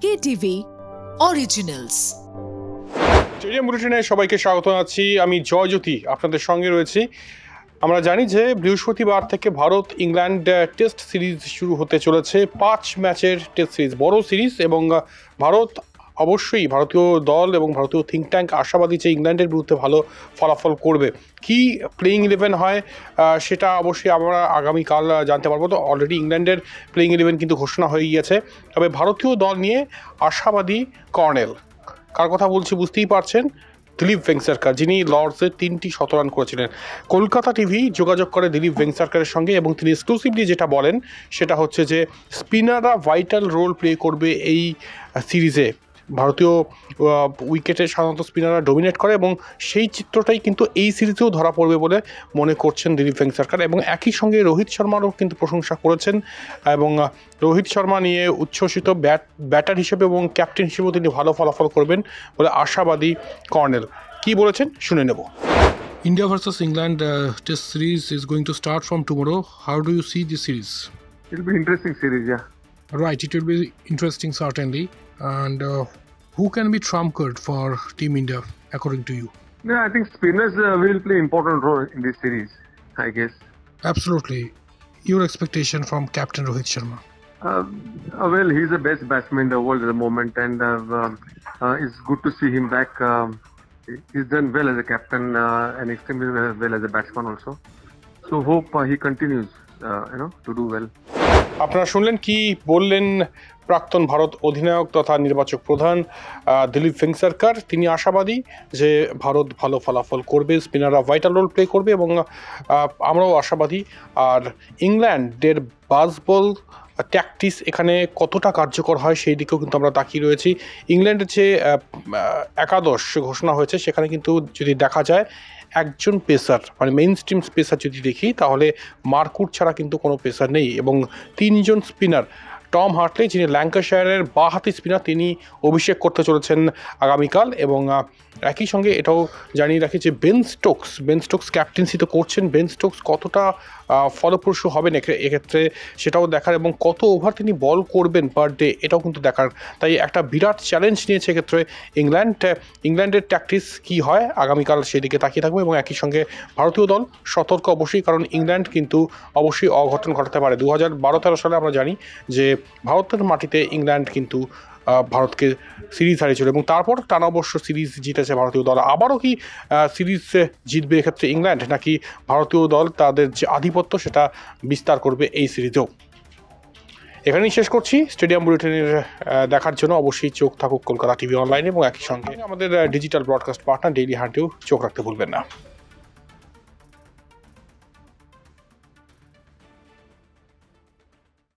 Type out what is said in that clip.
KTV Originals। Stadium বুলেটিনে সবাইকে স্বাগত জানাচ্ছি। আমি জয়জ্যোতি আপনাদের সঙ্গে রয়েছি। আমরা জানি যে বৃহস্পতিবার থেকে ভারত ইংল্যান্ড টেস্ট সিরিজ শুরু হতে চলেছে। 5 ম্যাচের টেস্ট সিরিজ, বড় সিরিজ, এবং ভারত অবশ্যই, ভারতীয় দল এবং ভারতীয় থিঙ্ক ট্যাঙ্ক আশাবাদী যে ইংল্যান্ডের বিরুদ্ধে ভালো ফলাফল করবে। কি প্লেইং 11 হয় সেটা অবশ্যই আমরা আগামীকাল জানতে পারবো। তো অলরেডি ইংল্যান্ডের প্লেইং 11 কিন্তু ঘোষণা হয়ে গিয়েছে। তবে ভারতীয় দল নিয়ে আশাবাদী কর্নেল, কার কথা বলছি বুঝতেই পারছেন, দিলীপ ভেঙ্গসরকর, যিনি লর্ডসে 3টি শতরান করেছিলেন। কলকাতা টিভি যোগাযোগ করে দিলীপ ভেঙ্গসরকরের সঙ্গে এবং তিনি এক্সক্লুসিভলি যেটা বলেন সেটা হচ্ছে যে স্পিনাররা ভাইটাল রোল প্লে করবে এই সিরিজে। ভারতীয় উইকেটে সাধারণত স্পিনাররা ডমিনেট করে এবং সেই চিত্রটাই কিন্তু এই সিরিজেও ধরা পড়বে বলে মনে করছেন দিলীপ ভেঙ্গসরকর। এবং একই সঙ্গে রোহিত শর্মারও কিন্তু প্রশংসা করেছেন এবং রোহিত শর্মা নিয়ে উচ্ছ্বসিত, ব্যাটার হিসেবে এবং ক্যাপ্টেন হিসেবেও তিনি ভালো ফলাফল করবেন বলে আশাবাদী কর্নেল। কি বলেছেন শুনে নেব। India versus England test series is going to start from tomorrow. How do you see this series? It'll be interesting series, yeah. Right, it will be interesting certainly. And who can be trump card for Team India according to you? Yeah, I think spinners will play important role in this series, I guess. Absolutely. Your expectation from Captain Rohit Sharma? Well, he's the best batsman in the world at the moment, and it's good to see him back. He's done well as a captain and extremely well as a batsman also. So hope he continues, to do well. আপনারা শুনলেন কি বললেন প্রাক্তন ভারত অধিনায়ক তথা নির্বাচক প্রধান দিলীপ ভেঙ্গসরকর। তিনি আশাবাদী যে ভারত ভালো ফলাফল করবে, স্পিনাররা ভাইটাল রোল প্লে করবে এবং আমরাও আশাবাদী। আর ইংল্যান্ডের বাসবল ট্যাকটিক্স এখানে কতটা কার্যকর হয় সেই দিকেও কিন্তু আমরা তাকিয়ে রয়েছি। ইংল্যান্ডের যে একাদশ ঘোষণা হয়েছে সেখানে কিন্তু যদি দেখা যায় একজন পেসার, মানে মেইন স্ট্রিম পেসার যদি দেখি তাহলে মার্কুট ছাড়া কিন্তু কোনো পেসার নেই এবং 3জন স্পিনার। টম হার্টলি, যিনি ল্যাঙ্কাশায়ারের বাঁহাতি স্পিনার, তিনি অভিষেক করতে চলেছেন আগামীকাল। এবং একই সঙ্গে এটাও জানিয়ে রাখি যে বেন স্টোকস ক্যাপ্টেন্সি তো করছেন। বেন স্টোকস কতটা ফলপ্রসূ হবেন এক্ষেত্রে সেটাও দেখার, এবং কত ওভার তিনি বল করবেন পার ডে এটাও কিন্তু দেখার। তাই একটা বিরাট চ্যালেঞ্জ নিয়েছে এক্ষেত্রে ইংল্যান্ডের ট্যাকটিক্স কী হয় আগামীকাল সেদিকে তাকিয়ে থাকবো। এবং একই সঙ্গে ভারতীয় দল সতর্ক অবশ্যই, কারণ ইংল্যান্ড কিন্তু অবশ্যই অঘটন ঘটাতে পারে। 2012-13 সালে আমরা জানি যে ভারতের মাটিতে ইংল্যান্ড কিন্তু ভারতকে সিরিজ হারিয়েছিল এবং তারপর টানা অবশ্য সিরিজ জিতেছে ভারতীয় দল। আবারও কি সিরিজ জিতবে এক্ষেত্রে ইংল্যান্ড, নাকি ভারতীয় দল তাদের যে আধিপত্য সেটা বিস্তার করবে এই সিরিজেও? এখানেই শেষ করছি। স্টেডিয়াম বুলেটিনের দেখার জন্য অবশ্যই চোখ থাকুক কলকাতা টিভি অনলাইনে এবং একই সঙ্গে আমাদের ডিজিটাল ব্রডকাস্ট পার্টনার ডেইলি হান্টেও চোখ রাখতে ভুলবেন না।